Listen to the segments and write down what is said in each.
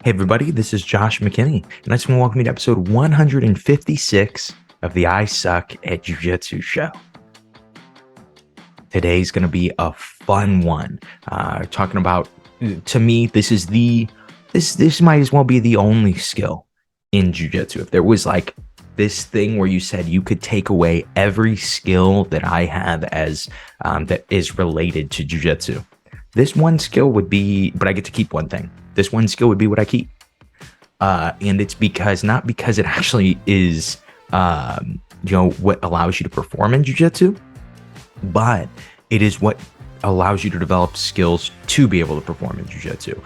Hey everybody, this is Josh McKinney, and I just want to welcome you to episode 156 of the I Suck at Jiu-Jitsu show. Today's going to be a fun one. Talking about, to me, this might as well be the only skill in Jiu-Jitsu. If there was like this thing where you said you could take away every skill that I have as that is related to Jiu-Jitsu, this one skill would be, but I get to keep one thing. This one skill would be what I keep. And it's not because it actually is, what allows you to perform in Jiu-Jitsu, but it is what allows you to develop skills to be able to perform in Jiu-Jitsu.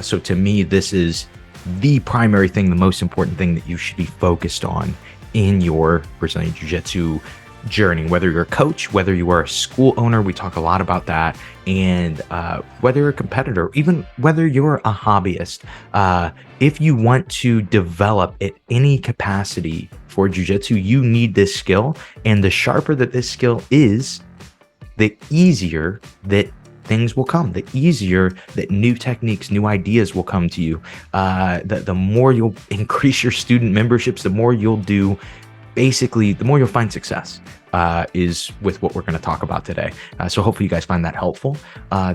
So to me, this is the primary thing, the most important thing that you should be focused on in your Brazilian Jiu-Jitsu journey, whether you're a coach, whether you are a school owner. We talk a lot about that. And whether you're a competitor, even whether you're a hobbyist, if you want to develop at any capacity for Jiu-Jitsu, you need this skill. And the sharper that this skill is, the easier that things will come, the easier that new techniques, new ideas will come to you. The more you'll increase your student memberships, the more you'll do. Basically, the more you'll find success is with what we're going to talk about today. So hopefully you guys find that helpful.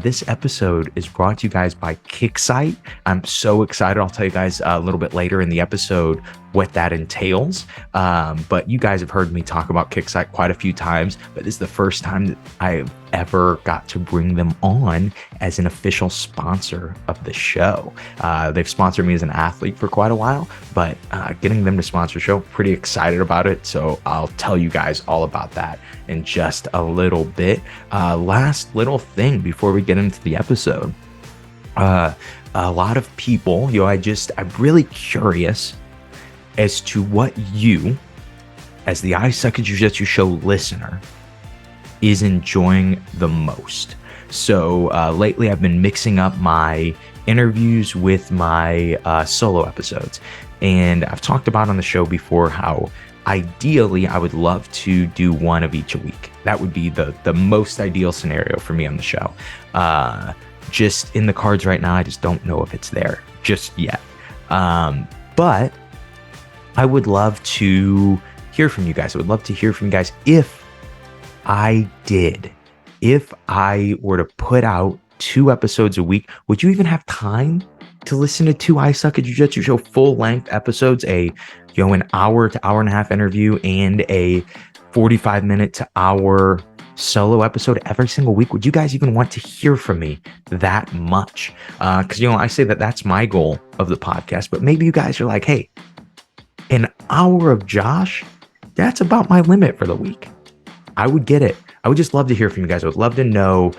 This episode is brought to you guys by Kicksite. I'm so excited. I'll tell you guys a little bit later in the episode what that entails. But you guys have heard me talk about Kicksite quite a few times, but this is the first time that I've ever got to bring them on as an official sponsor of the show. They've sponsored me as an athlete for quite a while, but getting them to sponsor the show, pretty excited about it. So I'll tell you guys all about that in just a little bit. Last little thing before we get into the episode. A lot of people, I'm really curious as to what you, as the I Suck at Jiu-Jitsu show listener, is enjoying the most. So lately I've been mixing up my interviews with my solo episodes. And I've talked about on the show before how ideally I would love to do one of each a week. That would be the most ideal scenario for me on the show. Just in the cards right now, I just don't know if it's there just yet. But I would love to hear from you guys. I would love to hear from you guys if I were to put out 2 episodes a week. Would you even have time to listen to 2 I Suck at Jiu-Jitsu show full length episodes, an hour to hour and a half interview and a 45-minute to hour solo episode every single week? Would you guys even want to hear from me that much? Because, I say that that's my goal of the podcast, but maybe you guys are like, hey, an hour of Josh, that's about my limit for the week. I would get it. I would just love to hear from you guys. I would love to know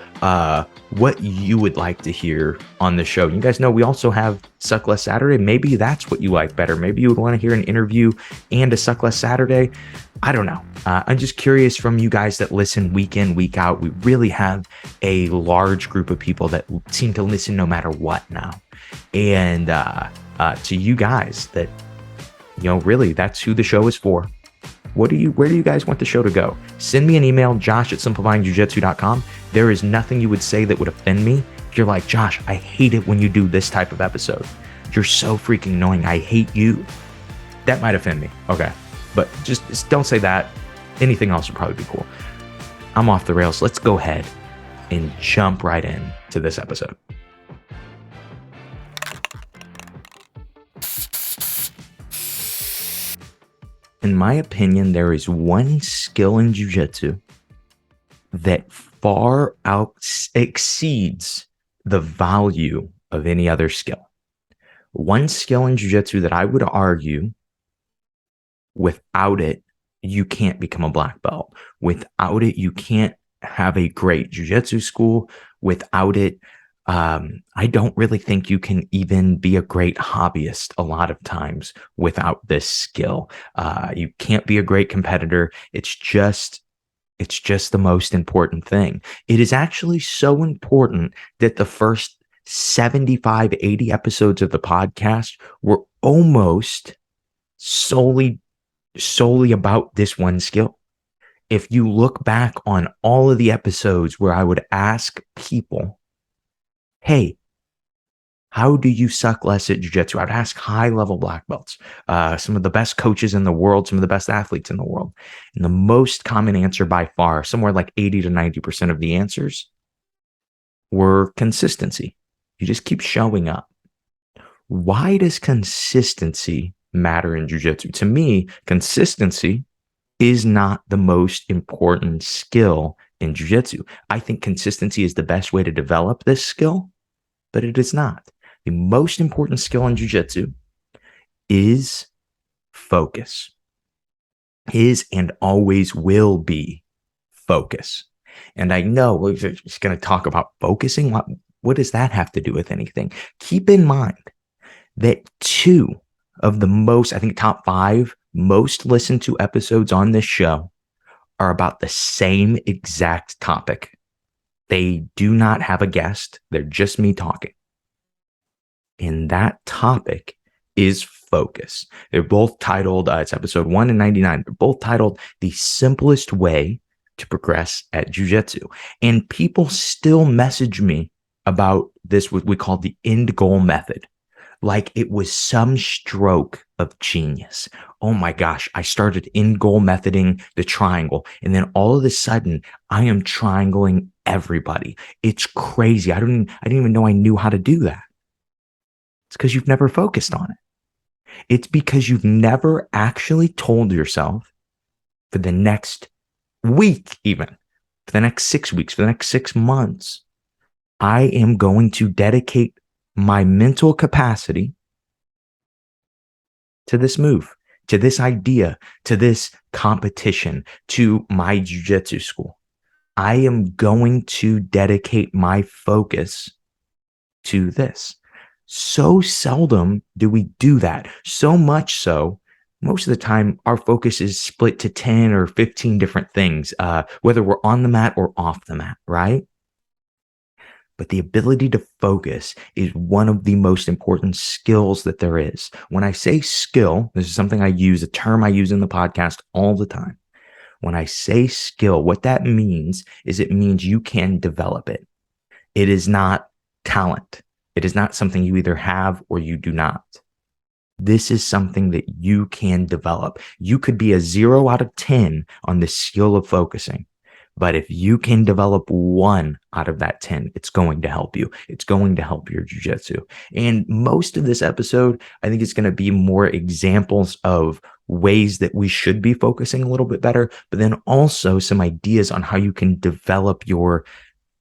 what you would like to hear on the show. You guys know we also have Suck Less Saturday. Maybe that's what you like better. Maybe you would want to hear an interview and a Suck Less Saturday. I don't know. I'm just curious from you guys that listen week in, week out. We really have a large group of people that seem to listen no matter what now. And to you guys that, really that's who the show is for. Where do you guys want the show to go? Send me an email, josh@simplifyingjujitsu.com. There is nothing you would say that would offend me. If you're like, Josh, I hate it when you do this type of episode. You're so freaking annoying. I hate you. That might offend me. Okay. But just don't say that. Anything else would probably be cool. I'm off the rails. Let's go ahead and jump right in to this episode. In my opinion, there is one skill in Jiu-Jitsu that far exceeds the value of any other skill. One skill in Jiu-Jitsu that I would argue, without it, you can't become a black belt. Without it, you can't have a great Jiu-Jitsu school. Without it, I don't really think you can even be a great hobbyist a lot of times without this skill. You can't be a great competitor. It's just the most important thing. It is actually so important that the first 75, 80 episodes of the podcast were almost solely about this one skill. If you look back on all of the episodes where I would ask people, hey, How do you suck less at jiu-jitsu? I'd ask high-level black belts, some of the best coaches in the world, some of the best athletes in the world. And the most common answer by far, somewhere like 80 to 90% of the answers, were consistency. You just keep showing up. Why does consistency matter in jiu-jitsu? To me, consistency is not the most important skill in jiu-jitsu. I think consistency is the best way to develop this skill, but it is not. The most important skill in jiu-jitsu is focus, is and always will be focus. And I know we're just going to talk about focusing. What does that have to do with anything? Keep in mind that two of the most, I think, top 5 most listened to episodes on this show are about the same exact topic. They do not have a guest. They're just me talking. And that topic is focus. They're both titled, it's episode 1 and 99. They're both titled The Simplest Way to Progress at Jiu-Jitsu. And people still message me about this, what we call the end goal method. Like it was some stroke of genius. Oh my gosh, I started end goal methoding the triangle. And then all of a sudden, I am triangling everybody. It's crazy. I didn't even know I knew how to do that. It's because you've never focused on it. It's because you've never actually told yourself for the next week, even for the next 6 weeks, for the next 6 months, I am going to dedicate my mental capacity to this move, to this idea, to this competition, to my jiu-jitsu school. I am going to dedicate my focus to this. So seldom do we do that. So much so, most of the time, our focus is split to 10 or 15 different things, whether we're on the mat or off the mat, right? But the ability to focus is one of the most important skills that there is. When I say skill, this is something I use, a term I use in the podcast all the time. When I say skill, what that means is it means you can develop it. It is not talent. It is not something you either have or you do not. This is something that you can develop. You could be a 0 out of 10 on the skill of focusing. But if you can develop 1 out of that 10, it's going to help you. It's going to help your jiu-jitsu. And most of this episode, I think it's going to be more examples of ways that we should be focusing a little bit better, but then also some ideas on how you can develop your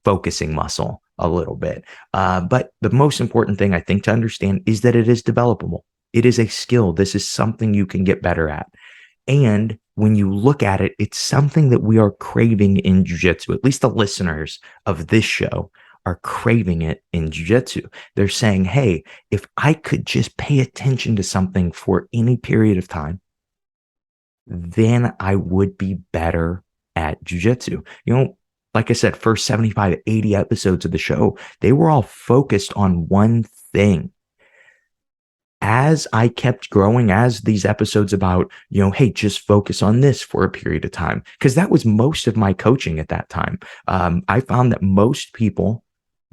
focusing muscle a little bit. But the most important thing I think to understand is that it is developable. It is a skill. This is something you can get better at. And when you look at it, it's something that we are craving in jiu-jitsu. At least the listeners of this show are craving it in jiu-jitsu. They're saying, hey, if I could just pay attention to something for any period of time, then I would be better at jiu-jitsu. You know, like I said, first 75, 80 episodes of the show, they were all focused on one thing. As I kept growing, as these episodes about, hey, just focus on this for a period of time, because that was most of my coaching at that time. I found that most people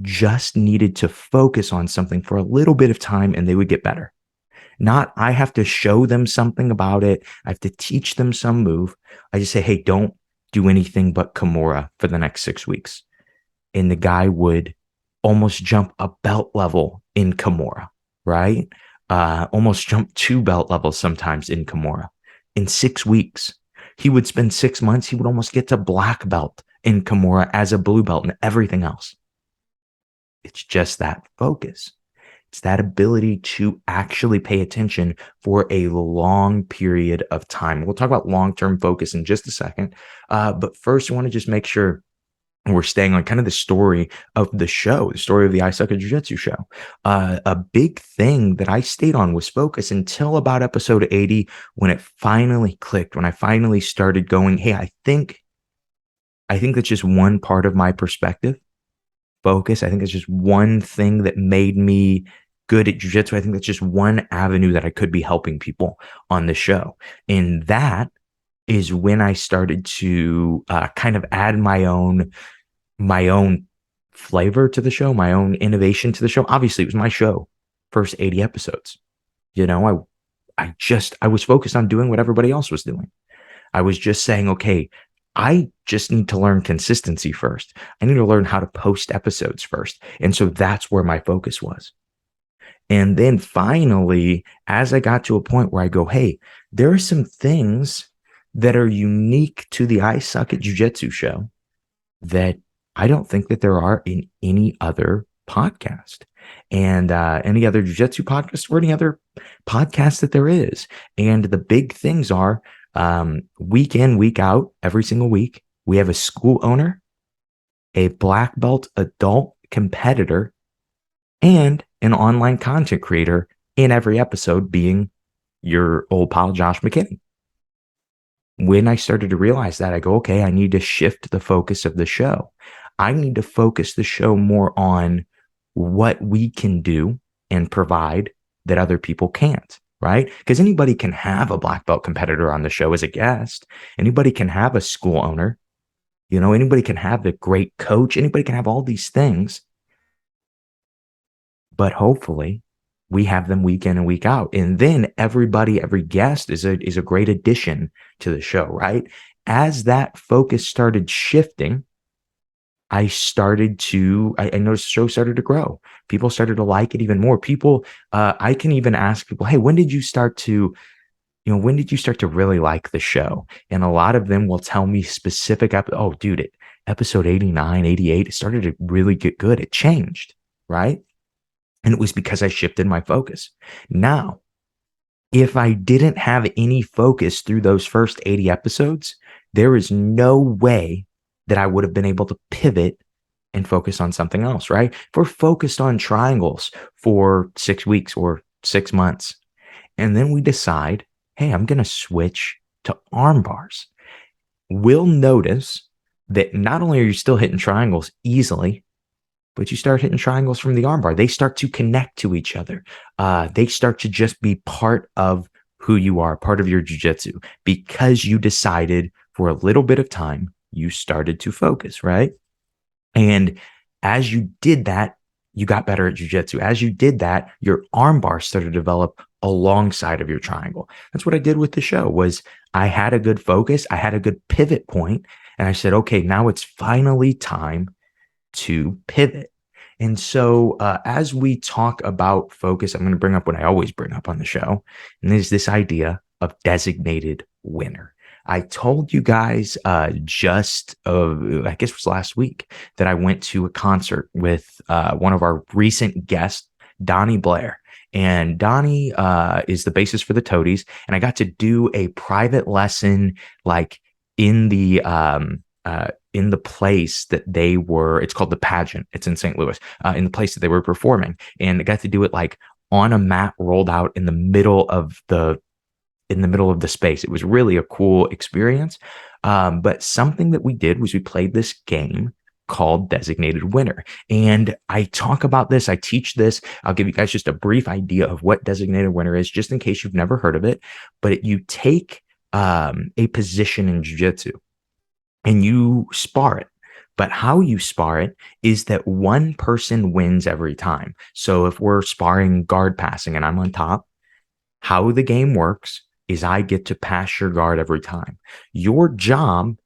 just needed to focus on something for a little bit of time and they would get better. Not, I have to show them something about it. I have to teach them some move. I just say, hey, don't do anything but Kimura for the next 6 weeks. And the guy would almost jump a belt level in Kimura, right? Almost jump 2 belt levels sometimes in Kimura in 6 weeks. He would spend 6 months. He would almost get to black belt in Kimura as a blue belt and everything else. It's just that focus. It's that ability to actually pay attention for a long period of time. We'll talk about long-term focus in just a second. But first, I want to just make sure we're staying on kind of the story of the show, the story of the I Suck at Jiu-Jitsu show. A big thing that I stayed on was focus until about episode 80, when it finally clicked, when I finally started going, hey, I think that's just one part of my perspective. Focus. I think it's just one thing that made me good at jiu-jitsu. I think that's just one avenue that I could be helping people on the show. And that is when I started to kind of add my own flavor to the show, my own innovation to the show. Obviously, it was my show, first 80 episodes. I was focused on doing what everybody else was doing. I was just saying, okay, I just need to learn consistency first. I need to learn how to post episodes first. And so that's where my focus was. And then finally, as I got to a point where I go, hey, there are some things that are unique to the I Suck at Jiu-Jitsu show that I don't think that there are in any other podcast, and any other jiu-jitsu podcast, or any other podcast that there is. And the big things are, week in, week out, every single week, we have a school owner, a black belt adult competitor, and an online content creator in every episode, being your old pal, Josh McKinney. When I started to realize that, I go, okay, I need to shift the focus of the show. I need to focus the show more on what we can do and provide that other people can't, right? Because anybody can have a black belt competitor on the show as a guest. Anybody can have a school owner. Anybody can have a great coach. Anybody can have all these things. But hopefully we have them week in and week out. And then every guest is a great addition to the show, right? As that focus started shifting, I noticed the show started to grow. People started to like it even more. I can even ask people, hey, when did you start to really like the show? And a lot of them will tell me specific, oh, dude, episode 89, 88, it started to really get good. It changed, right? And it was because I shifted my focus. Now, if I didn't have any focus through those first 80 episodes, there is no way that I would have been able to pivot and focus on something else, right? If we're focused on triangles for 6 weeks or 6 months, and then we decide, hey, I'm going to switch to arm bars, we'll notice that not only are you still hitting triangles easily, but you start hitting triangles from the armbar. They start to connect to each other. They start to just be part of who you are, part of your jiu-jitsu, because you decided for a little bit of time, you started to focus, right? And as you did that, you got better at jiu-jitsu. As you did that, your armbar started to develop alongside of your triangle. That's what I did with the show. Was I had a good focus, I had a good pivot point, and I said, okay, now it's finally time to pivot. And so as we talk about focus, I'm going to bring up what I always bring up on the show, and there's this idea of designated winner. I told you guys I guess it was last week, that I went to a concert with one of our recent guests, Donnie Blair. And Donnie is the bassist for the Toadies, and I got to do a private lesson, like in the place that they were. It's called The Pageant. It's in St. Louis, in the place that they were performing, and I got to do it like on a mat rolled out in the middle of the space. It was really a cool experience. But something that we did was we played this game called Designated Winner. And I talk about this, I teach this. I'll give you guys just a brief idea of what Designated Winner is, just in case you've never heard of it. But you take a position in jiu-jitsu and you spar it. But how you spar it is that one person wins every time. So if we're sparring guard passing and I'm on top, how the game works is I get to pass your guard every time. Your job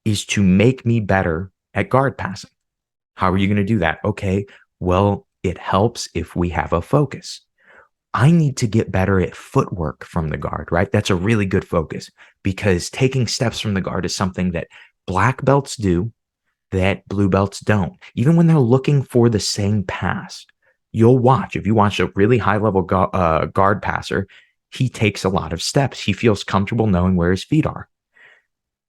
is to make me better at guard passing. How are you going to do that? Okay, well, it helps if we have a focus. I need to get better at footwork from the guard, right? That's a really good focus, because taking steps from the guard is something that black belts do that blue belts don't. Even when they're looking for the same pass, you'll watch. If you watch a really high-level guard passer, he takes a lot of steps. He feels comfortable knowing where his feet are.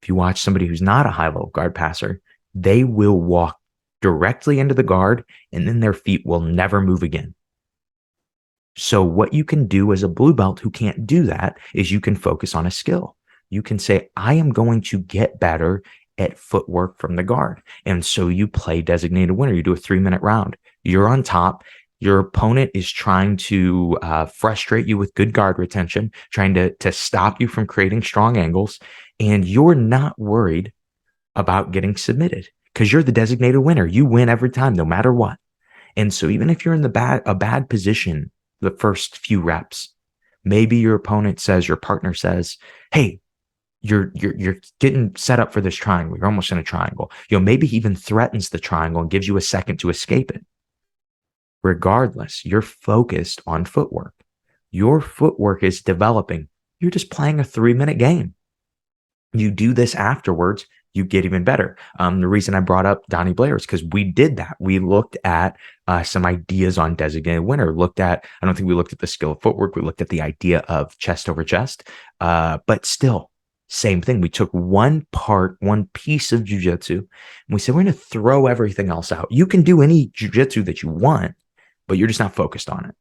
If you watch somebody who's not a high-level guard passer, they will walk directly into the guard, and then their feet will never move again. So what you can do as a blue belt who can't do that is you can focus on a skill. You can say, I am going to get better at footwork from the guard. And so you play Designated Winner. You do a 3-minute round. You're on top. Your opponent is trying to frustrate you with good guard retention, trying to stop you from creating strong angles. And you're not worried about getting submitted, because you're the designated winner. You win every time, no matter what. And so even if you're in a bad position the first few reps, maybe your opponent says, your partner says, hey, you're getting set up for this triangle. You're almost in a triangle. Maybe he even threatens the triangle and gives you a second to escape it. Regardless, you're focused on footwork. Your footwork is developing. You're just playing a 3-minute game. You do this afterwards, you get even better. The reason I brought up Donnie Blair is because we did that. We looked at some ideas on designated winner. I don't think we looked at the skill of footwork. We looked at the idea of chest over chest. But still, same thing. We took one piece of jiu-jitsu, and we said, we're going to throw everything else out. You can do any jiu-jitsu that you want, but you're just not focused on it.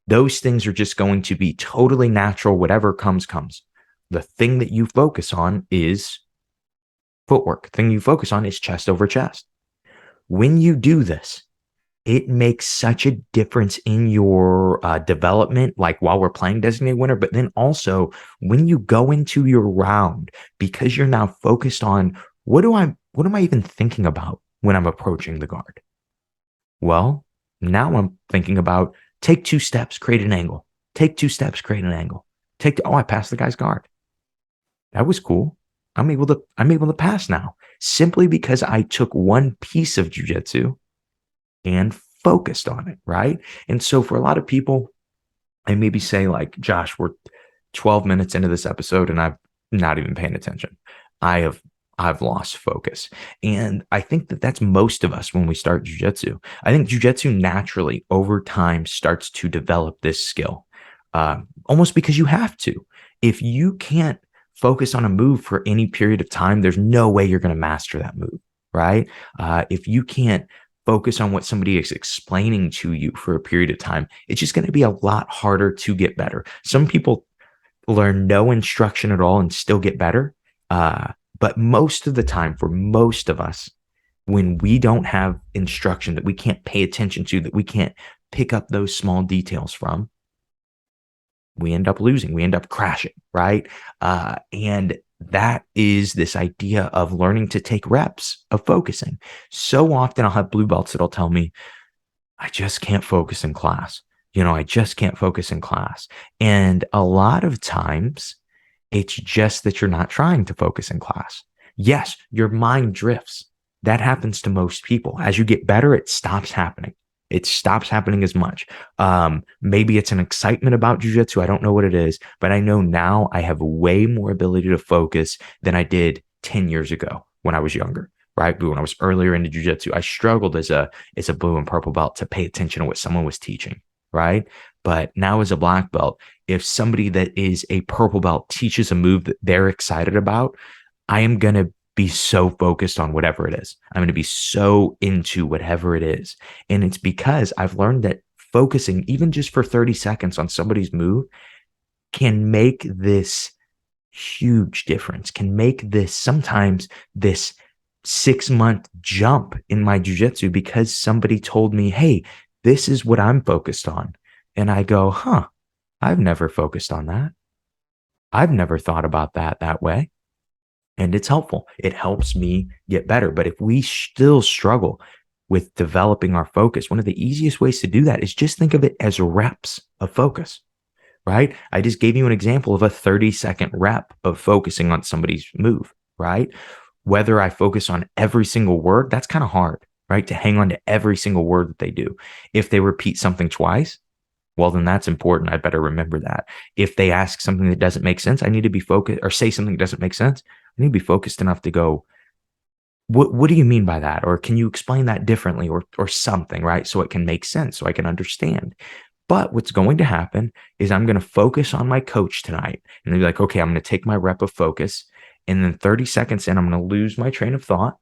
Those things are just going to be totally natural. Whatever comes. The thing that you focus on is footwork. The thing you focus on is chest over chest. When you do this, it makes such a difference in your development, like while we're playing designated winner, but then also when you go into your round, because you're now focused on what am I even thinking about when I'm approaching the guard? Well, now I'm thinking about take 2 steps, create an angle. Take 2 steps, create an angle. I passed the guy's guard. That was cool. I'm able to pass now simply because I took one piece of jiu-jitsu and focused on it, right? And so for a lot of people, I maybe say like, Josh, we're 12 minutes into this episode and I've not even paying attention. I've lost focus. And I think that that's most of us when we start jiu-jitsu. I think jiu-jitsu naturally over time starts to develop this skill, almost because you have to. If you can't focus on a move for any period of time, there's no way you're going to master that move, right? If you can't focus on what somebody is explaining to you for a period of time, it's just going to be a lot harder to get better. Some people learn no instruction at all and still get better. But most of the time, for most of us, when we don't have instruction that we can't pay attention to, that we can't pick up those small details from, we end up losing, we end up crashing, right? And that is this idea of learning to take reps of focusing. So often I'll have blue belts that'll tell me, I just can't focus in class. I just can't focus in class. And a lot of times it's just that you're not trying to focus in class. Yes, your mind drifts. That happens to most people. As you get better, it stops happening. It stops happening as much. Maybe it's an excitement about jiu-jitsu. I don't know what it is, but I know now I have way more ability to focus than I did 10 years ago when I was younger, right? When I was earlier into jiu-jitsu, I struggled as a blue and purple belt to pay attention to what someone was teaching, right? But now as a black belt, if somebody that is a purple belt teaches a move that they're excited about, I am going to be so focused on whatever it is. I'm going to be so into whatever it is. And it's because I've learned that focusing, even just for 30 seconds on somebody's move, can make this huge difference, can make this sometimes this 6-month jump in my jiu-jitsu because somebody told me, hey, this is what I'm focused on. And I go, I've never focused on that. I've never thought about that way. And it's helpful. It helps me get better. But if we still struggle with developing our focus, one of the easiest ways to do that is just think of it as reps of focus, right? I just gave you an example of a 30-second rep of focusing on somebody's move, right? Whether I focus on every single word, that's kind of hard, right? To hang on to every single word that they do. If they repeat something twice, well, then that's important. I better remember that. If they ask something that doesn't make sense, I need to be focused, or say something that doesn't make sense, I need to be focused enough to go, what do you mean by that? Or can you explain that differently or something, right? So it can make sense, so I can understand. But what's going to happen is I'm going to focus on my coach tonight. And they'll be like, okay, I'm going to take my rep of focus. And then 30 seconds in, I'm going to lose my train of thought.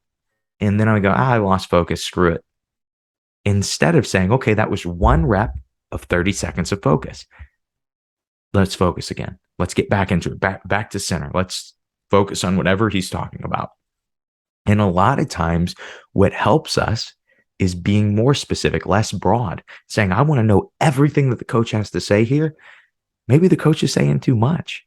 And then I go, I lost focus, screw it. Instead of saying, okay, that was one rep of 30 seconds of focus. Let's focus again. Let's get back into it, back to center. Let's focus on whatever he's talking about. And a lot of times what helps us is being more specific, less broad, saying, I want to know everything that the coach has to say here. Maybe the coach is saying too much.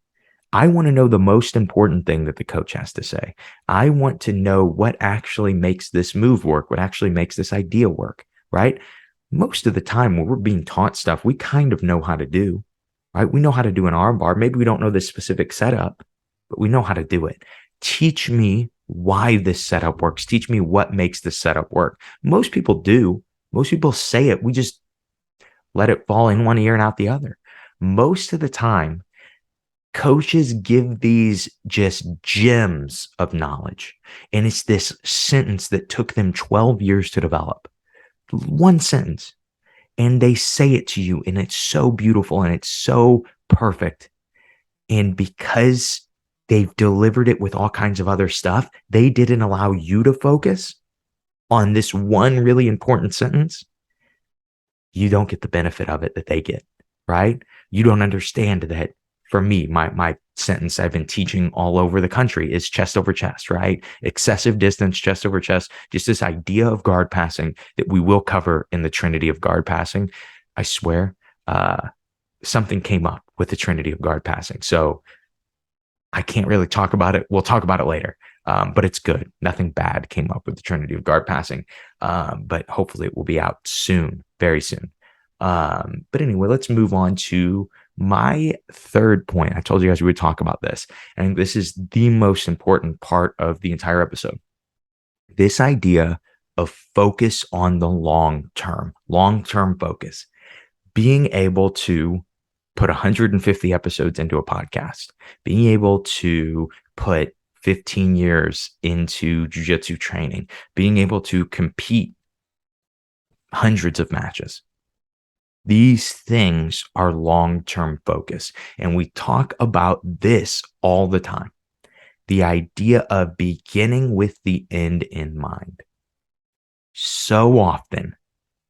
I want to know the most important thing that the coach has to say. I want to know what actually makes this move work, what actually makes this idea work, right? Most of the time when we're being taught stuff, we kind of know how to do, right? We know how to do an arm bar. Maybe we don't know the specific setup, but we know how to do it. Teach me why this setup works. Teach me what makes this setup work. Most people do. Most people say it. We just let it fall in one ear and out the other. Most of the time, coaches give these just gems of knowledge. And it's this sentence that took them 12 years to develop. One sentence. And they say it to you, and it's so beautiful and it's so perfect. And because they've delivered it with all kinds of other stuff, they didn't allow you to focus on this one really important sentence. You don't get the benefit of it that they get, right? You don't understand that. For me, my sentence I've been teaching all over the country is chest over chest, right? Excessive distance, chest over chest, just this idea of guard passing that we will cover in the Trinity of guard passing. I swear, something came up with the Trinity of guard passing. So I can't really talk about it. We'll talk about it later. But it's good. Nothing bad came up with the Trinity of guard passing. But hopefully it will be out soon, very soon. But anyway, let's move on to my third point. I told you guys we would talk about this. I think this is the most important part of the entire episode. This idea of focus on the long term focus, being able to put 150 episodes into a podcast, being able to put 15 years into jiu-jitsu training, being able to compete hundreds of matches. These things are long-term focus. And we talk about this all the time. The idea of beginning with the end in mind. So often,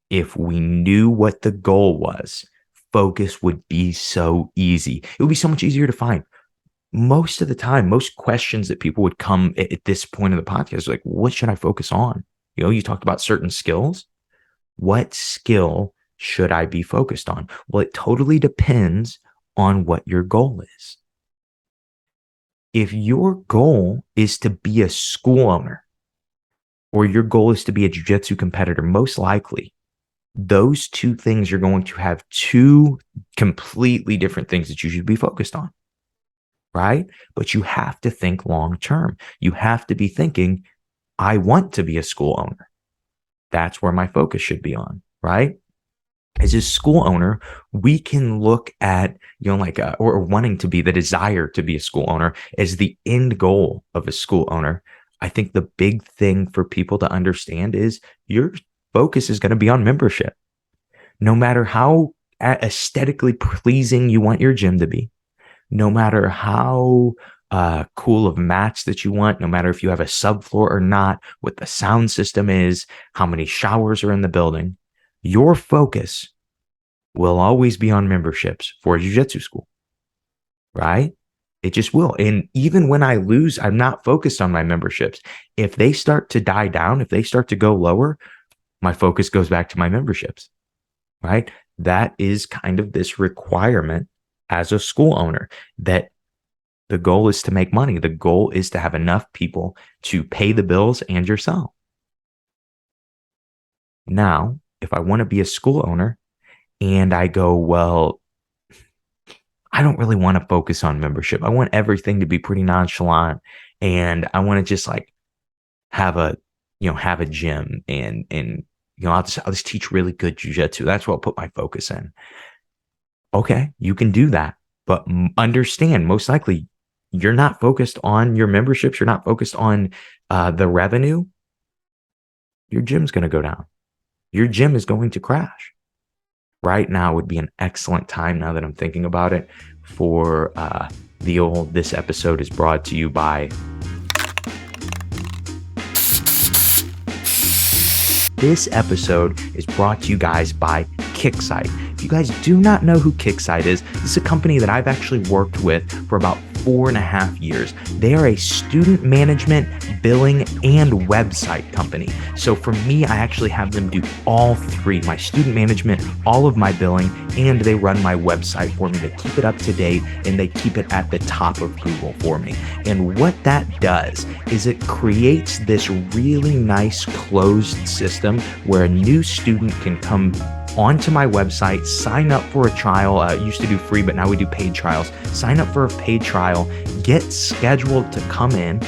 if we knew what the goal was, focus would be so easy. It would be so much easier to find. Most of the time, most questions that people would come at this point of the podcast, like, what should I focus on? You know, you talked about certain skills. What skill should I be focused on? Well, it totally depends on what your goal is. If your goal is to be a school owner, or your goal is to be a jiu-jitsu competitor, most likely, those two things you're going to have two completely different things that you should be focused on, right? But you have to think long term. You have to be thinking, I want to be a school owner. That's where my focus should be on, right? As a school owner, we can look at, or wanting to be, the desire to be a school owner as the end goal of a school owner. I think the big thing for people to understand is your focus is going to be on membership. No matter how aesthetically pleasing you want your gym to be, no matter how cool of mats that you want, no matter if you have a subfloor or not, what the sound system is, how many showers are in the building, your focus will always be on memberships for a jiu-jitsu school, right? It just will. And even when I lose, I'm not focused on my memberships. If they start to die down, if they start to go lower, my focus goes back to my memberships, right? That is kind of this requirement as a school owner, that the goal is to make money. The goal is to have enough people to pay the bills and yourself. Now, if I want to be a school owner and I go, well, I don't really want to focus on membership. I want everything to be pretty nonchalant, and I want to just like have a gym and I'll just teach really good jiu-jitsu. That's what I'll put my focus in. Okay, you can do that, but understand, most likely you're not focused on your memberships. You're not focused on the revenue. Your gym's going to go down. Your gym is going to crash. Right now would be an excellent time, now that I'm thinking about it, for this episode is brought to you by This episode is brought to you guys by Kicksite. If you guys do not know who Kicksite is, this is a company that I've actually worked with for about 4.5 years. They are a student management, billing, and website company. So for me, I actually have them do all three: my student management, all of my billing, and they run my website for me to keep it up to date, and they keep it at the top of Google for me. And what that does is it creates this really nice closed system where a new student can come onto my website, sign up for a trial. Used to do free, but now we do paid trials. Sign up for a paid trial, get scheduled to come in,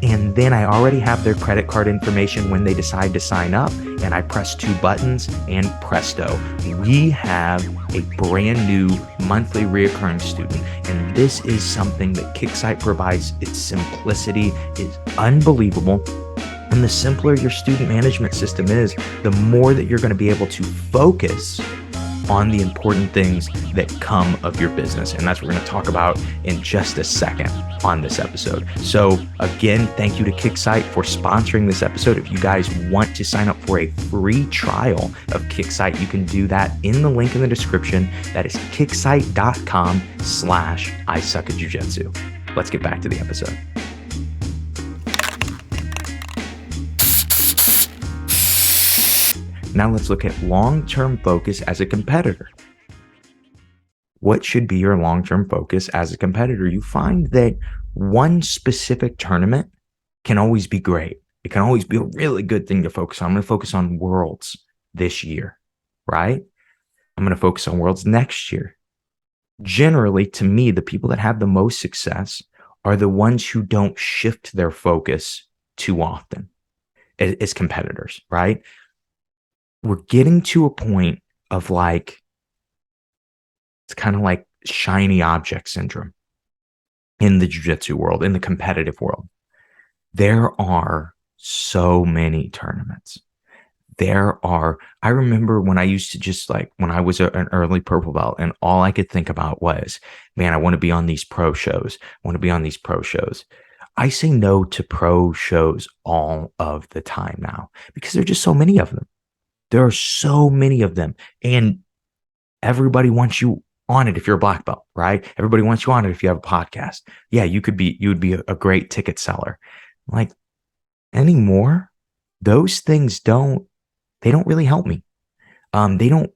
and then I already have their credit card information when they decide to sign up, and I press 2 buttons, and presto, we have a brand new monthly reoccurring student. And this is something that Kicksite provides. Its simplicity is unbelievable. And the simpler your student management system is, the more that you're going to be able to focus on the important things that come of your business. And that's what we're going to talk about in just a second on this episode. So again, thank you to Kicksite for sponsoring this episode. If you guys want to sign up for a free trial of Kicksite, you can do that in the link in the description. That is kicksite.com/ISuckAtJujitsu. Let's get back to the episode. Now let's look at long-term focus as a competitor. What should be your long-term focus as a competitor? You find that one specific tournament can always be great. It can always be a really good thing to focus on. I'm going to focus on Worlds this year, right? I'm going to focus on Worlds next year. Generally, to me, the people that have the most success are the ones who don't shift their focus too often as competitors, right? We're getting to a point of like, it's kind of like shiny object syndrome in the jiu-jitsu world, in the competitive world. There are so many tournaments. I remember when I used to just when I was an early purple belt, and all I could think about was, man, I want to be on these pro shows. I say no to pro shows all of the time now because there are just so many of them. There are so many of them, and everybody wants you on it if you're a black belt, right? Everybody wants you on it if you have a podcast. Yeah, you would be a great ticket seller. Like anymore, those things don't really help me. The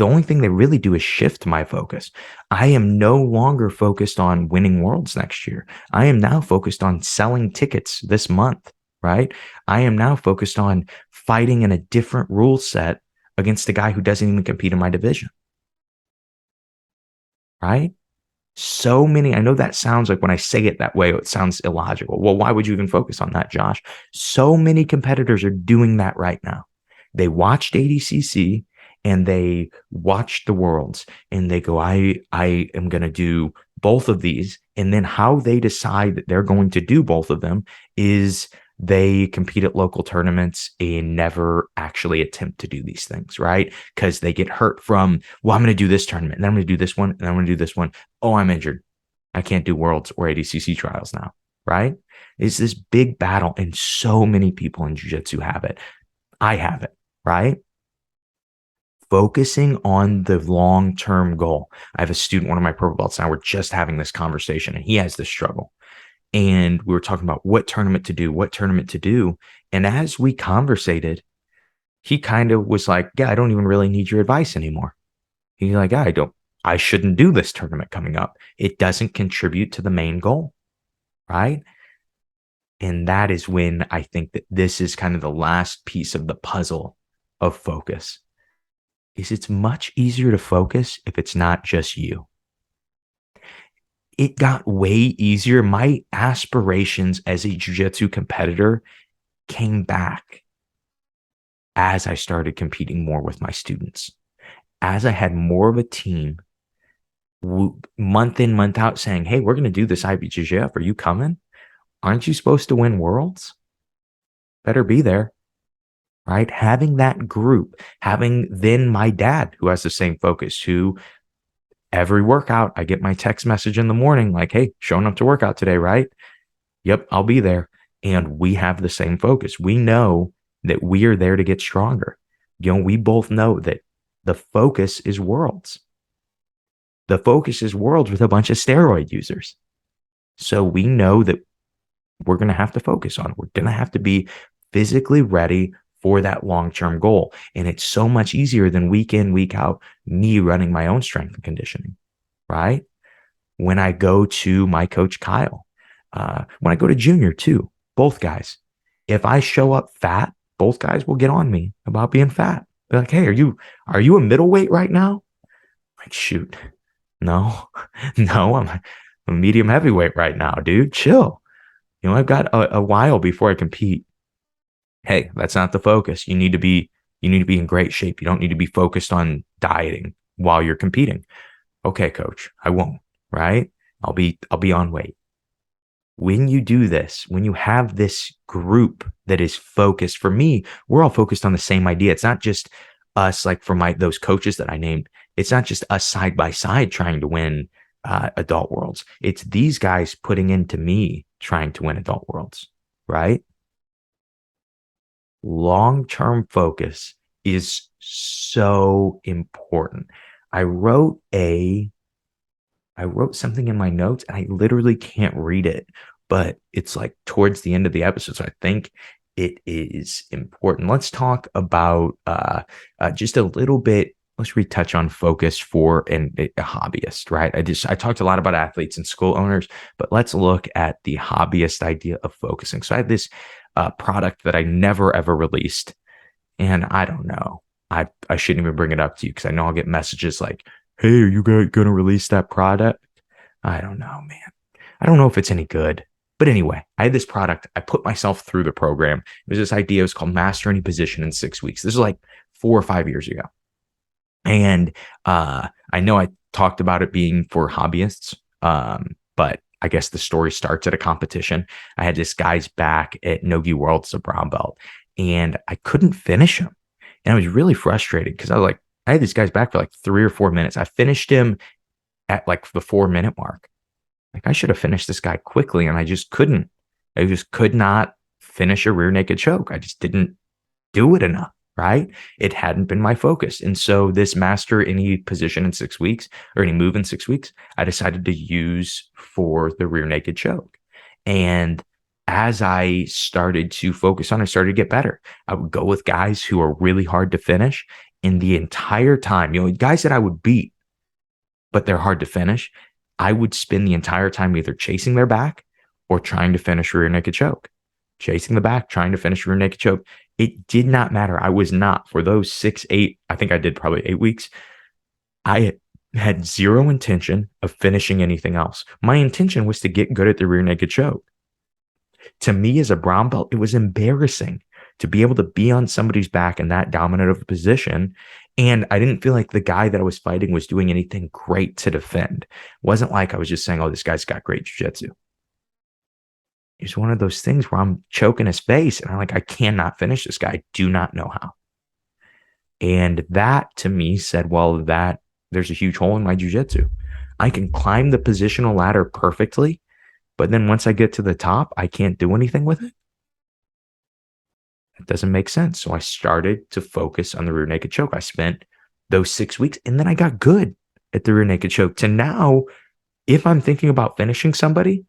only thing they really do is shift my focus. I am no longer focused on winning Worlds next year. I am now focused on selling tickets this month, right? I am now focused on fighting in a different rule set against a guy who doesn't even compete in my division, right? So many, I know that sounds like when I say it that way, it sounds illogical. Well, why would you even focus on that, Josh? So many competitors are doing that right now. They watched ADCC and they watched the Worlds and they go, I am going to do both of these. And then how they decide that they're going to do both of them is they compete at local tournaments and never actually attempt to do these things, right? Because they get hurt from, well, I'm going to do this tournament, and then I'm going to do this one, and then I'm going to do this one. Oh, I'm injured. I can't do Worlds or ADCC trials now, right? It's this big battle, and so many people in jiu-jitsu have it. I have it, right? Focusing on the long-term goal. I have a student, one of my purple belts now, we're just having this conversation, and he has this struggle. And we were talking about what tournament to do. And as we conversated, he kind of was like, yeah, I don't even really need your advice anymore. He's like, yeah, I shouldn't do this tournament coming up. It doesn't contribute to the main goal, right? And that is when I think that this is kind of the last piece of the puzzle of focus. It's much easier to focus if it's not just you. It got way easier. My aspirations as a jiu-jitsu competitor came back as I started competing more with my students. As I had more of a team, month in, month out, saying, hey, we're going to do this IBJJF. Are you coming? Aren't you supposed to win Worlds? Better be there, right? Having that group, having then my dad, who has the same focus, who every workout, I get my text message in the morning like, hey, showing up to workout today, right? Yep, I'll be there. And we have the same focus. We know that we are there to get stronger. We both know that the focus is Worlds. The focus is Worlds with a bunch of steroid users. So we know that we're going to have to focus on. We're going to have to be physically ready for that long-term goal. And it's so much easier than week in, week out, me running my own strength and conditioning, right? When I go to my coach, Kyle, when I go to Junior too, both guys, if I show up fat, both guys will get on me about being fat. They're like, hey, are you a middleweight right now? I'm like, shoot, no, no, I'm a medium heavyweight right now, dude. Chill. I've got a while before I compete. Hey, that's not the focus. You need to be in great shape. You don't need to be focused on dieting while you're competing. Okay, coach, I won't, right? I'll be on weight. When you do this, when you have this group that is focused, for me, we're all focused on the same idea. It's not just us, like for those coaches that I named, it's not just us side by side trying to win adult worlds. It's these guys putting into me trying to win adult worlds, right? Long-term focus is so important. I wrote a I wrote something in my notes and I literally can't read it, but it's like towards the end of the episode. So I think it is important. Let's talk about just a little bit. Let's retouch on focus for a hobbyist, right? I talked a lot about athletes and school owners, but let's look at the hobbyist idea of focusing. So I had this product that I never ever released, and I don't know. I shouldn't even bring it up to you because I know I'll get messages like, hey, are you going to release that product? I don't know, man. I don't know if it's any good. But anyway, I had this product. I put myself through the program. It was this idea. It was called Master Any Position in 6 weeks. This is like 4 or 5 years ago. And I know I talked about it being for hobbyists, but I guess the story starts at a competition. I had this guy's back at Nogi Worlds, a brown belt, and I couldn't finish him. And I was really frustrated because I was like, I had this guy's back for like 3 or 4 minutes. I finished him at like the 4 minute mark. Like I should have finished this guy quickly, and I just couldn't. I just could not finish a rear naked choke. I just didn't do it enough, right? It hadn't been my focus. And so this master any position in 6 weeks or any move in 6 weeks, I decided to use for the rear naked choke. And as I started to focus on, I started to get better. I would go with guys who are really hard to finish. And the entire time, guys that I would beat, but they're hard to finish, I would spend the entire time either chasing their back or trying to finish rear naked choke. Chasing the back, trying to finish rear naked choke. It did not matter. I was not, for those 6, 8, I think I did probably 8 weeks. I had zero intention of finishing anything else. My intention was to get good at the rear naked choke. To me, as a brown belt, it was embarrassing to be able to be on somebody's back in that dominant of a position. And I didn't feel like the guy that I was fighting was doing anything great to defend. It wasn't like I was just saying, oh, this guy's got great jiu-jitsu. It's one of those things where I'm choking his face and I'm like, I cannot finish this guy. I do not know how. And that to me said, well, there's a huge hole in my jiu-jitsu. I can climb the positional ladder perfectly, but then once I get to the top, I can't do anything with it. It doesn't make sense. So I started to focus on the rear naked choke. I spent those 6 weeks and then I got good at the rear naked choke. To now, if I'm thinking about finishing somebody,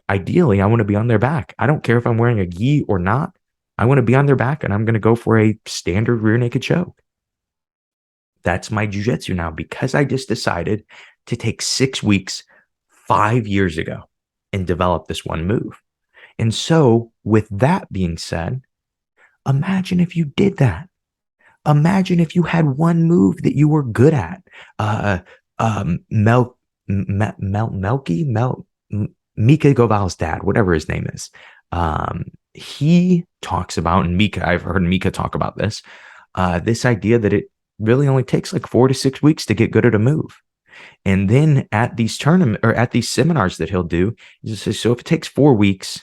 ideally, I want to be on their back. I don't care if I'm wearing a gi or not. I want to be on their back and I'm going to go for a standard rear naked choke. That's my jiu-jitsu now because I just decided to take 6 weeks 5 years ago and develop this one move. And so with that being said, imagine if you did that. Imagine if you had one move that you were good at. Mika Goval's dad, whatever his name is. He talks about, and Mika, I've heard Mika talk about this idea that it really only takes like 4 to 6 weeks to get good at a move. And then at these tournament or at these seminars that he'll do, he says, so if it takes 4 weeks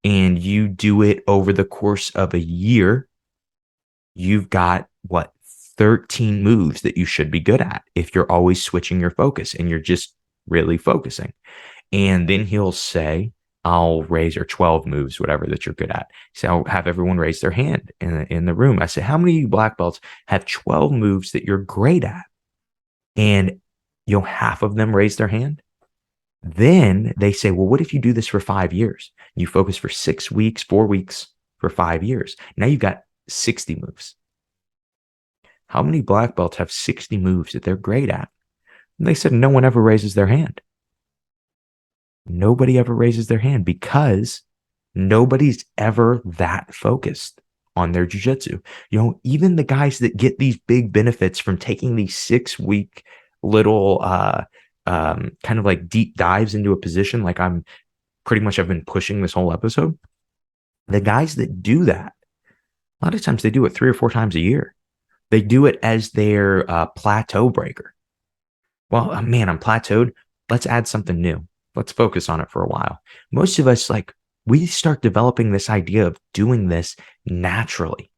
and you do it over the course of a year, you've got 13 moves that you should be good at if you're always switching your focus and you're just really focusing. And then he'll say, I'll raise or 12 moves, whatever that you're good at. So I'll have everyone raise their hand in the room. I say, how many black belts have 12 moves that you're great at? And half of them raise their hand. Then they say, well, what if you do this for 5 years? You focus for 6 weeks, 4 weeks for 5 years. Now you've got 60 moves. How many black belts have 60 moves that they're great at? And they said no one ever raises their hand. Nobody ever raises their hand because nobody's ever that focused on their jiu-jitsu. Even the guys that get these big benefits from taking these 6 week little kind of like deep dives into a position, like I've been pushing this whole episode. The guys that do that, a lot of times they do it 3 or 4 times a year. They do it as their plateau breaker. Well, man, I'm plateaued. Let's add something new. Let's focus on it for a while. Most of us, we start developing this idea of doing this naturally.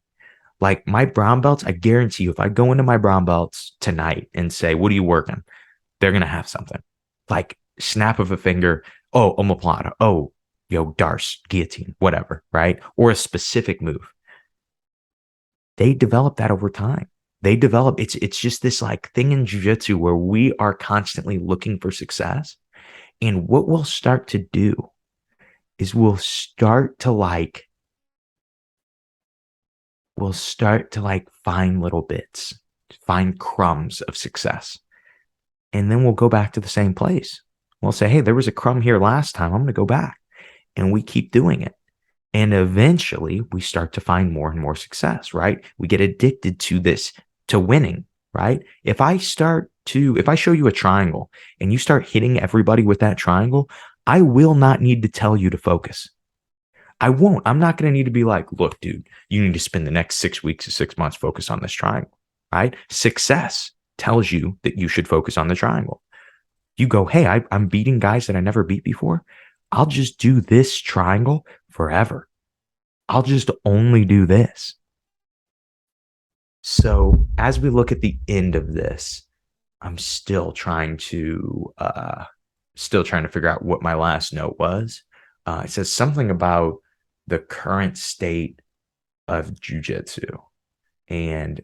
Like my brown belts, I guarantee you, if I go into my brown belts tonight and say, what are you working? They're going to have something. Like snap of a finger. Oh, omoplata. Oh, Darce, guillotine, whatever, right? Or a specific move. They develop that over time. It's just this like thing in jiu-jitsu where we are constantly looking for success. And what we'll start to do is we'll start to find little bits, find crumbs of success. And then we'll go back to the same place. We'll say, hey, there was a crumb here last time. I'm going to go back. And we keep doing it. And eventually we start to find more and more success, right? We get addicted to this, to winning, right? If I show you a triangle and you start hitting everybody with that triangle, I will not need to tell you to focus. I won't. I'm not going to need to be like, look, dude, you need to spend the next 6 weeks to 6 months focused on this triangle, right? Success tells you that you should focus on the triangle. You go, hey, I'm beating guys that I never beat before. I'll just do this triangle forever. I'll just only do this. So as we look at the end of this, I'm still trying to figure out what my last note was. It says something about the current state of jiu-jitsu, and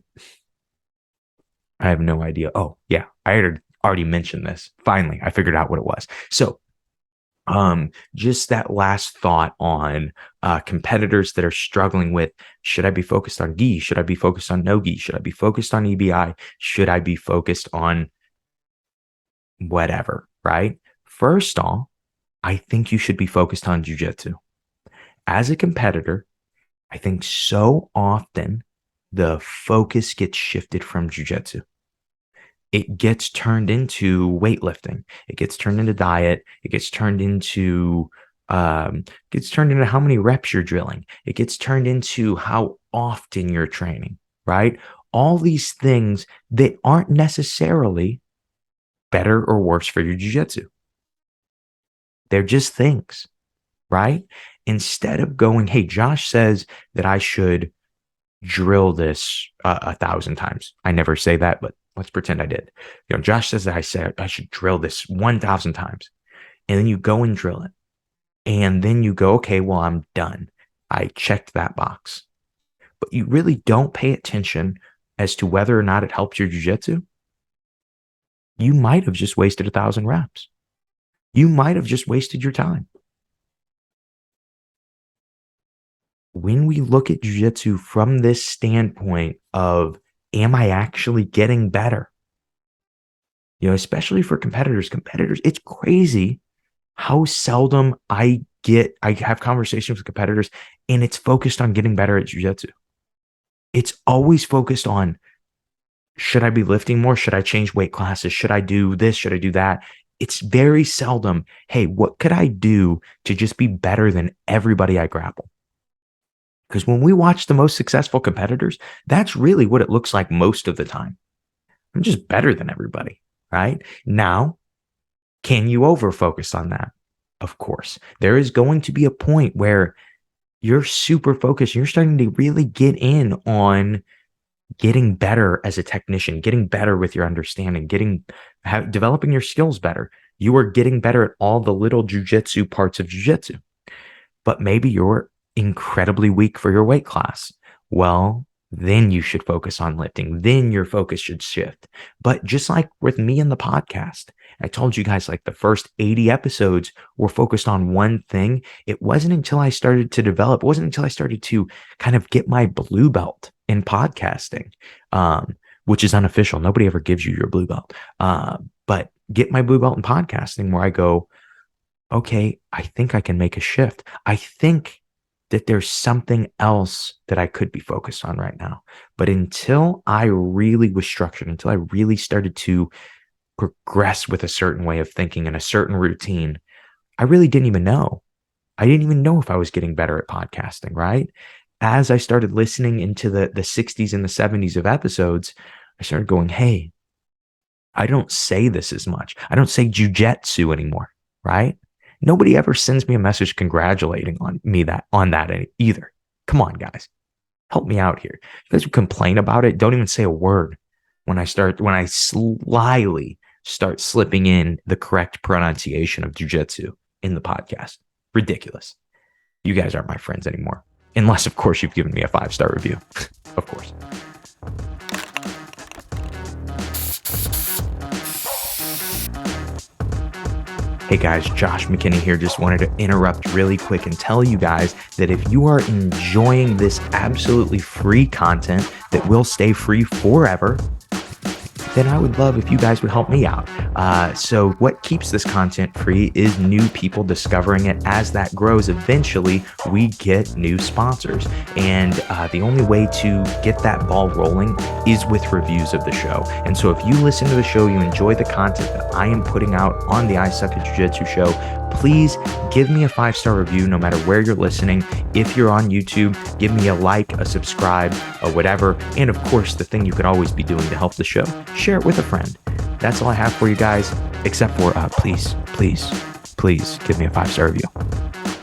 I have no idea. Oh yeah, I had already mentioned this. Finally, I figured out what it was. So just that last thought on competitors that are struggling with, should I be focused on gi? Should I be focused on no gi? Should I be focused on EBI? Should I be focused on whatever, right? First off, I think you should be focused on jiu-jitsu. As a competitor, I think so often the focus gets shifted from jiu-jitsu. It gets turned into weightlifting. It gets turned into diet. It gets turned into how many reps you're drilling. It gets turned into how often you're training, right? All these things that aren't necessarily better or worse for your jiu-jitsu. They're just things, right? Instead of going, hey, Josh says that I should drill this 1,000 times. I never say that, but let's pretend I did. Josh says that I said I should drill this 1,000 times. And then you go and drill it. And then you go, okay, well, I'm done. I checked that box. But you really don't pay attention as to whether or not it helps your jiu-jitsu. You might have just wasted 1,000 reps. You might have just wasted your time. When we look at jiu-jitsu from this standpoint of, am I actually getting better? Especially for competitors, it's crazy how seldom I have conversations with competitors and it's focused on getting better at jiu-jitsu. It's always focused on, should I be lifting more? Should I change weight classes? Should I do this? Should I do that? It's very seldom, hey, what could I do to just be better than everybody I grapple? Because when we watch the most successful competitors, that's really what it looks like most of the time. I'm just better than everybody, right? Now, can you over-focus on that? Of course. There is going to be a point where you're super focused. You're starting to really get in on getting better as a technician, getting better with your understanding, developing your skills better. You are getting better at all the little jiu-jitsu parts of jiu-jitsu. But maybe you're incredibly weak for your weight class. Well, then you should focus on lifting. Then your focus should shift. But just like with me and the podcast, I told you guys like the first 80 episodes were focused on one thing. It wasn't until I started to develop, it wasn't until I started to kind of get my blue belt in podcasting, which is unofficial. Nobody ever gives you your blue belt. But get my blue belt in podcasting where I go, okay, I think I can make a shift. I think that there's something else that I could be focused on right now. But until I really was structured, until I really started to progress with a certain way of thinking and a certain routine, I really didn't even know. I didn't even know if I was getting better at podcasting, right? As I started listening into the 60s and the 70s of episodes, I started going, hey, I don't say this as much. I don't say Jiu-Jitsu anymore, right? Nobody ever sends me a message congratulating on me on that either. Come on, guys. Help me out here. You guys who complain about it, don't even say a word when I slyly start slipping in the correct pronunciation of jiu-jitsu in the podcast. Ridiculous. You guys aren't my friends anymore. Unless, of course, you've given me a 5-star review. Of course. Hey guys, Josh McKinney here. Just wanted to interrupt really quick and tell you guys that if you are enjoying this absolutely free content that will stay free forever, then I would love if you guys would help me out. So what keeps this content free is new people discovering it. As that grows, eventually we get new sponsors. And the only way to get that ball rolling is with reviews of the show. And so if you listen to the show, you enjoy the content that I am putting out on the I Suck at Jiu-Jitsu show, please give me a 5-star review no matter where you're listening. If you're on YouTube, give me a like, a subscribe, or whatever. And of course, the thing you could always be doing to help the show, share it with a friend. That's all I have for you guys, except for please give me a 5-star review.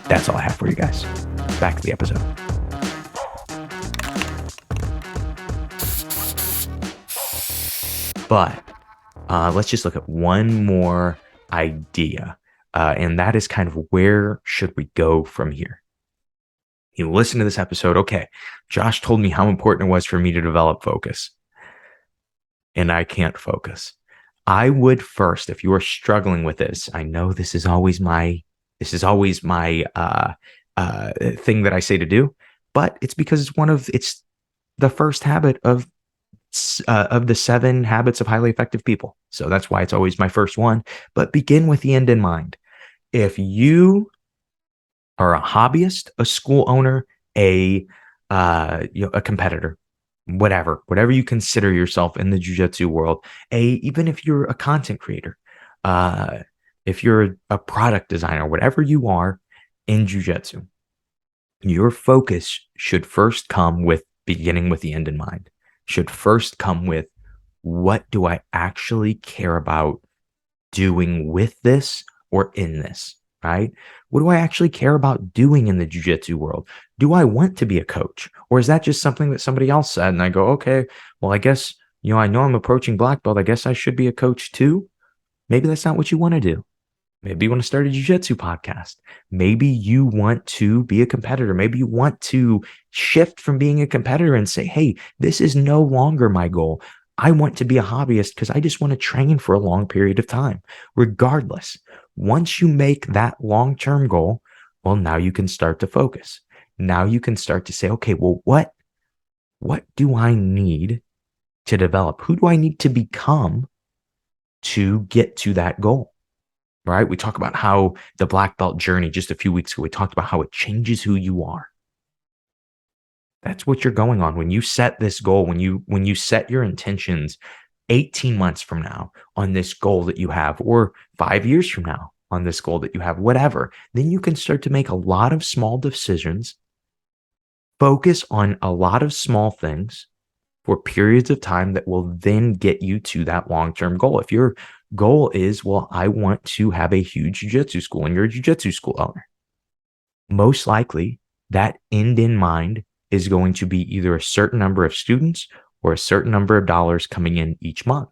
That's all I have for you guys. Back to the episode. But let's just look at one more idea. And that is kind of where should we go from here? You listen to this episode. Okay, Josh told me how important it was for me to develop focus. And I can't focus. I would first, if you are struggling with this, I know this is always my thing that I say to do, but it's because it's the first habit of the 7 habits of highly effective people. So that's why it's always my first one. But begin with the end in mind. If you are a hobbyist, a school owner, a competitor, whatever you consider yourself in the jiu-jitsu world, even if you're a content creator, if you're a product designer, whatever you are in jiu-jitsu, your focus should first come with beginning with the end in mind. Should first come with, what do I actually care about doing with this or in this, right? What do I actually care about doing in the jiu-jitsu world? Do I want to be a coach? Or is that just something that somebody else said? And I go, okay, well, I guess, I know I'm approaching black belt. I guess I should be a coach too. Maybe that's not what you want to do. Maybe you want to start a jiu-jitsu podcast. Maybe you want to be a competitor. Maybe you want to shift from being a competitor and say, hey, this is no longer my goal. I want to be a hobbyist because I just want to train for a long period of time. Regardless, once you make that long-term goal, well, now you can start to focus. Now you can start to say, okay, well, what do I need to develop? Who do I need to become to get to that goal? Right? We talk about how the black belt journey just a few weeks ago, we talked about how it changes who you are. That's what you're going on when you set this goal, when you set your intentions 18 months from now on this goal that you have, or 5 years from now on this goal that you have, whatever, then you can start to make a lot of small decisions, focus on a lot of small things for periods of time that will then get you to that long-term goal. If your goal is, well, I want to have a huge jiu-jitsu school and you're a jiu-jitsu school owner, most likely that end in mind is going to be either a certain number of students or a certain number of dollars coming in each month.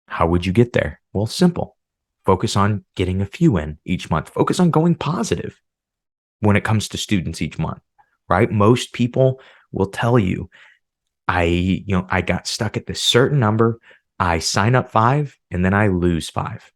How would you get there? Well, simple. Focus on getting a few in each month. Focus on going positive when it comes to students each month, right? Most people will tell you, I got stuck at this certain number. I sign up 5 and then I lose 5.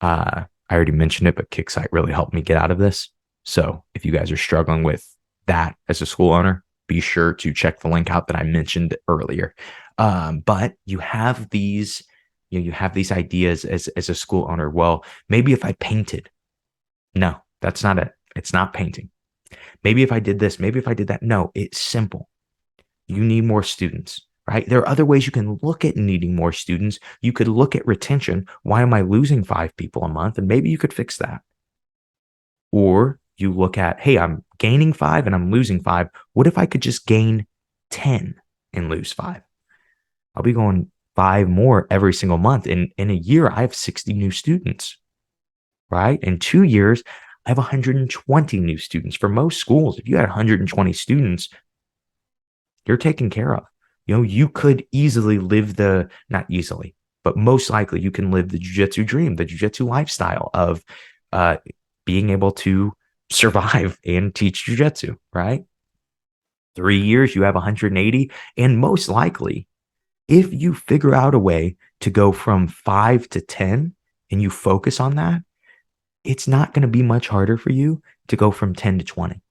I already mentioned it, but Kicksite really helped me get out of this. So if you guys are struggling with that as a school owner, be sure to check the link out that I mentioned earlier. But you have these, you have these ideas as a school owner. Well, maybe if I painted, no, that's not it. It's not painting. Maybe if I did this, maybe if I did that. No, it's simple. You need more students, right? There are other ways you can look at needing more students. You could look at retention. Why am I losing 5 people a month? And maybe you could fix that. Or you look at, hey, I'm gaining 5 and I'm losing 5. What if I could just gain 10 and lose 5? I'll be going 5 more every single month. In a year, I have 60 new students, right? In 2 years, I have 120 new students. For most schools, if you had 120 students, you're taken care of. You could easily live not easily, but most likely you can live the jiu-jitsu dream, the jiu-jitsu lifestyle of being able to survive and teach jiu-jitsu, right? 3 years, you have 180. And most likely, if you figure out a way to go from 5 to 10 and you focus on that, it's not going to be much harder for you to go from 10 to 20.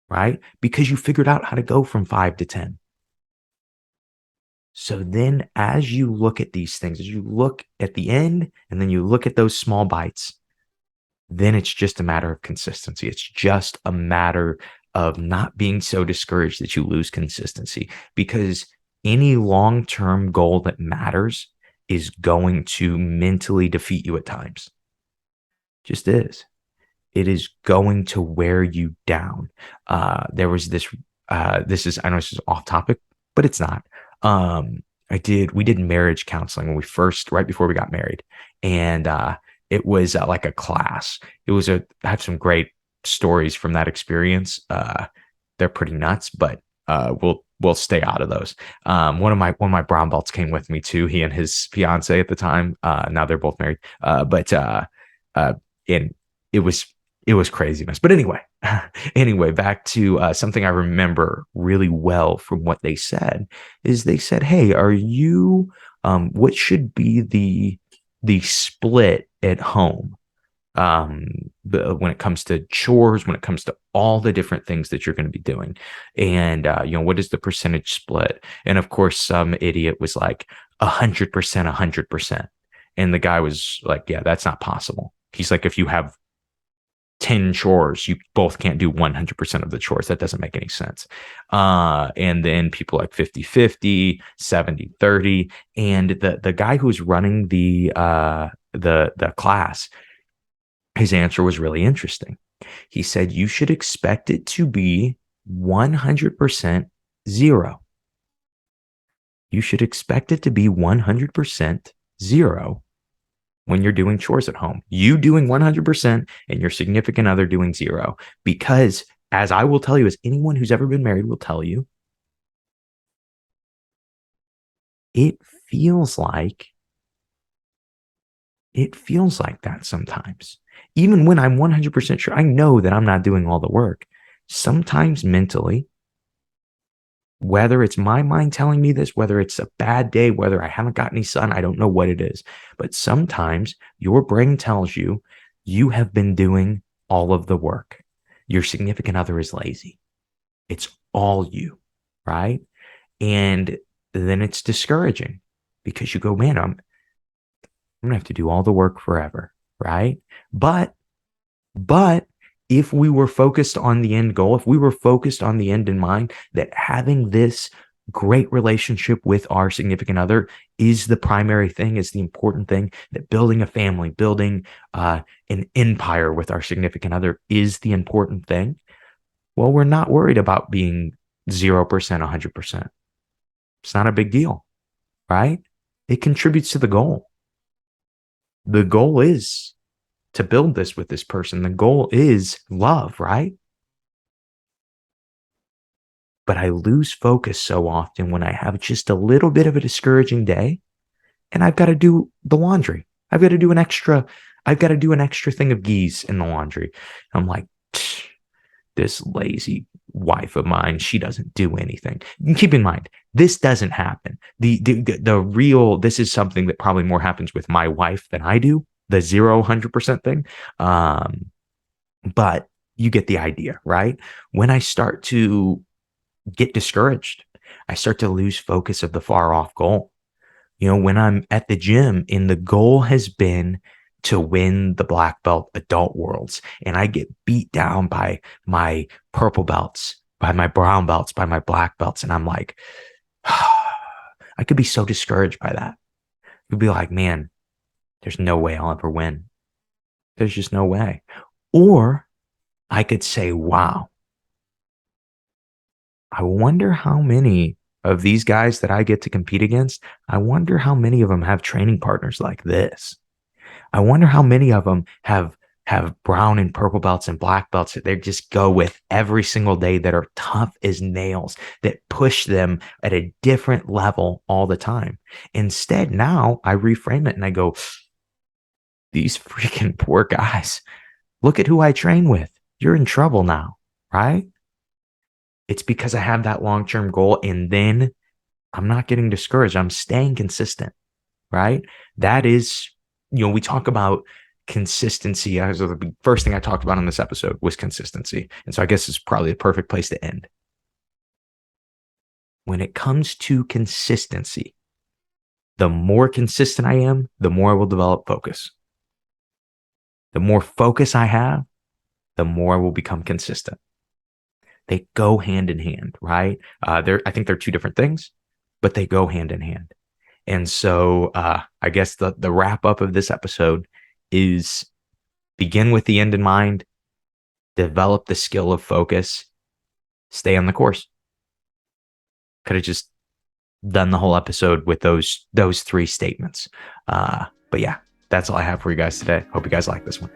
Right? Because you figured out how to go from 5 to 10. So then as you look at these things, as you look at the end and then you look at those small bites, then it's just a matter of consistency. It's just a matter of not being so discouraged that you lose consistency, because any long-term goal that matters is going to mentally defeat you at times. Just is. It is going to wear you down. There was this, I know this is off topic, but it's not. We did marriage counseling when right before we got married. And, it was like a class. I have some great stories from that experience. They're pretty nuts, but, we'll stay out of those. One of my brown belts came with me too. He and his fiance at the time, now they're both married. And it was craziness. But anyway, back to something I remember really well from what they said is they said, hey, are you, what should be the split at home when it comes to chores, when it comes to all the different things that you're going to be doing? And, what is the percentage split? And of course, some idiot was like 100%, 100%. And the guy was like, yeah, that's not possible. He's like, if you have 10 chores, you both can't do 100% of the chores. That doesn't make any sense. And then people like 50-50, 70-30. And the guy who's running the class, his answer was really interesting. He said, you should expect it to be 100% zero. You should expect it to be 100% zero when you're doing chores at home. You doing 100% and your significant other doing 0. Because as I will tell you, as anyone who's ever been married will tell you, it feels like that sometimes. Even when I'm 100% sure, I know that I'm not doing all the work. Sometimes mentally, whether it's my mind telling me this, whether it's a bad day, whether I haven't got any sun, I don't know what it is. But sometimes your brain tells you you have been doing all of the work. Your significant other is lazy. It's all you, right? And then it's discouraging because you go, man, I'm going to have to do all the work forever, right? But if we were focused on the end goal, if we were focused on the end in mind, that having this great relationship with our significant other is the primary thing, is the important thing, that building a family, building an empire with our significant other is the important thing, well, we're not worried about being 0%, 100%. It's not a big deal, right? It contributes to the goal. The goal is to build this with this person. The goal is love, right? But I lose focus so often when I have just a little bit of a discouraging day and I've got to do the laundry. I've got to do an extra thing of geese in the laundry. I'm like, this lazy wife of mine, she doesn't do anything. And keep in mind, this doesn't happen. The real, this is something that probably more happens with my wife than I do, the 100% thing. But you get the idea, right? When I start to get discouraged, I start to lose focus of the far off goal. When I'm at the gym and the goal has been to win the black belt adult worlds, and I get beat down by my purple belts, by my brown belts, by my black belts, and I'm like, I could be so discouraged by that. You'd be like, man, there's no way I'll ever win. There's just no way. Or I could say, wow, I wonder how many of these guys that I get to compete against, I wonder how many of them have training partners like this. I wonder how many of them have brown and purple belts and black belts that they just go with every single day, that are tough as nails, that push them at a different level all the time. Instead, now I reframe it and I go, these freaking poor guys, look at who I train with. You're in trouble now, right? It's because I have that long-term goal, and then I'm not getting discouraged. I'm staying consistent, right? That is, we talk about consistency. As the first thing I talked about on this episode was consistency. And so I guess it's probably the perfect place to end. When it comes to consistency, the more consistent I am, the more I will develop focus. The more focus I have, the more I will become consistent. They go hand in hand, right? I think they're two different things, but they go hand in hand. And so I guess the wrap up of this episode is begin with the end in mind, develop the skill of focus, stay on the course. Could have just done the whole episode with those three statements. But yeah, that's all I have for you guys today. Hope you guys like this one.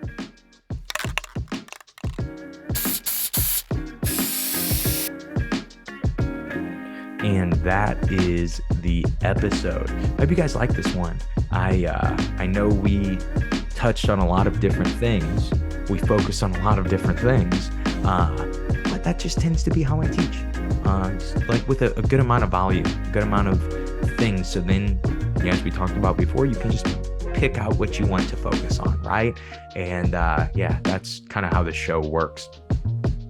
And that is the episode. I hope you guys like this one. I know we touched on a lot of different things. We focus on a lot of different things. But that just tends to be how I teach. Like with a good amount of value, good amount of things. So then, as we talked about before, you can just pick out what you want to focus on, right? And that's kind of how the show works.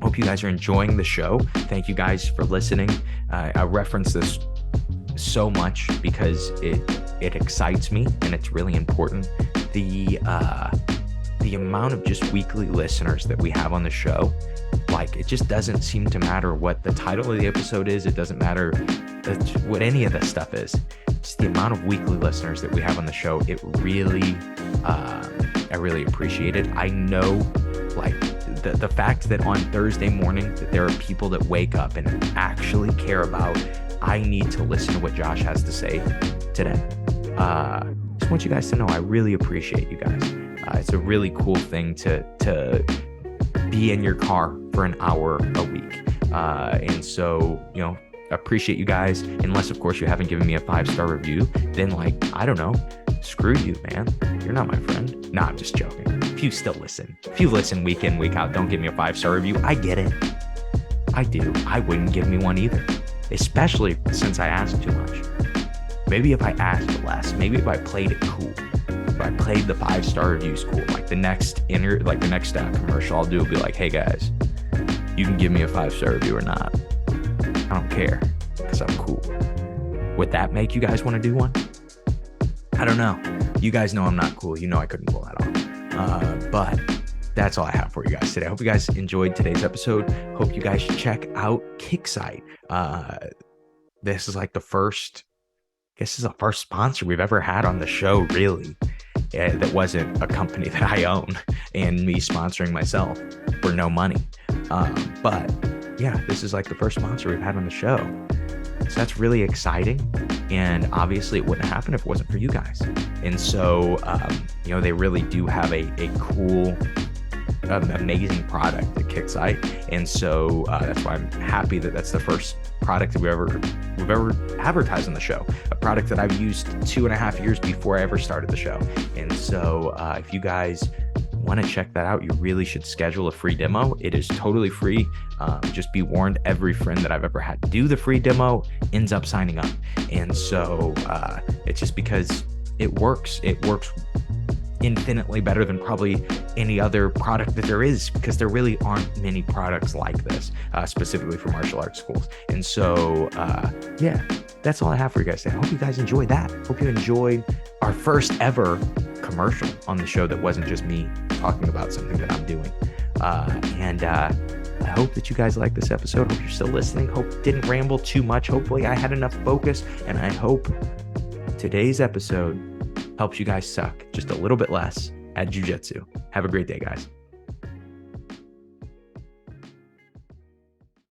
Hope you guys are enjoying the show. Thank you guys for listening. I reference this so much because it excites me and it's really important. The amount of just weekly listeners that we have on the show, like, it just doesn't seem to matter what the title of the episode is. It doesn't matter what any of this stuff is. Just the amount of weekly listeners that we have on the show. It really, I really appreciate it. I know, like, the fact that on Thursday morning that there are people that wake up and actually care about, I need to listen to what Josh has to say today. Just want you guys to know I really appreciate you guys. It's a really cool thing to be in your car for an hour a week. And so, appreciate you guys. Unless, of course, you haven't given me a 5-star review, then, like, I don't know. Screw you, man. You're not my friend. Nah, I'm just joking. If you still listen, if you listen week in, week out, don't give me a 5-star review. I get it. I do. I wouldn't give me one either, especially since I ask too much. Maybe if I asked less, maybe if I played it cool, if I played the 5-star reviews cool, like the next commercial I'll do will be like, hey guys, you can give me a 5-star review or not. I don't care because I'm cool. Would that make you guys want to do one? I don't know. You guys know I'm not cool. You know I couldn't pull that off. But that's all I have for you guys today. I hope you guys enjoyed today's episode. Hope you guys check out Kicksite. This is like the first sponsor we've ever had on the show, really. That wasn't a company that I own and me sponsoring myself for no money. But yeah, this is like the first sponsor we've had on the show. So that's really exciting. And obviously it wouldn't happen if it wasn't for you guys. And so, they really do have a cool, amazing product at Kicksite. And so that's why I'm happy that that's the first product that we've ever advertised on the show, a product that I've used 2.5 years before I ever started the show. And so if you guys want to check that out, you really should schedule a free demo. It is totally free. Just be warned, every friend that I've ever had do the free demo ends up signing up. And so it's just because it works. It works infinitely better than probably any other product that there is, because there really aren't many products like this, specifically for martial arts schools. And so, yeah, that's all I have for you guys today. I hope you guys enjoyed that. Hope you enjoyed our first ever commercial on the show that wasn't just me talking about something that I'm doing. And I hope that you guys like this episode. Hope you're still listening. Hope it didn't ramble too much. Hopefully I had enough focus, and I hope today's episode helps you guys suck just a little bit less at jiu-jitsu. Have a great day, guys.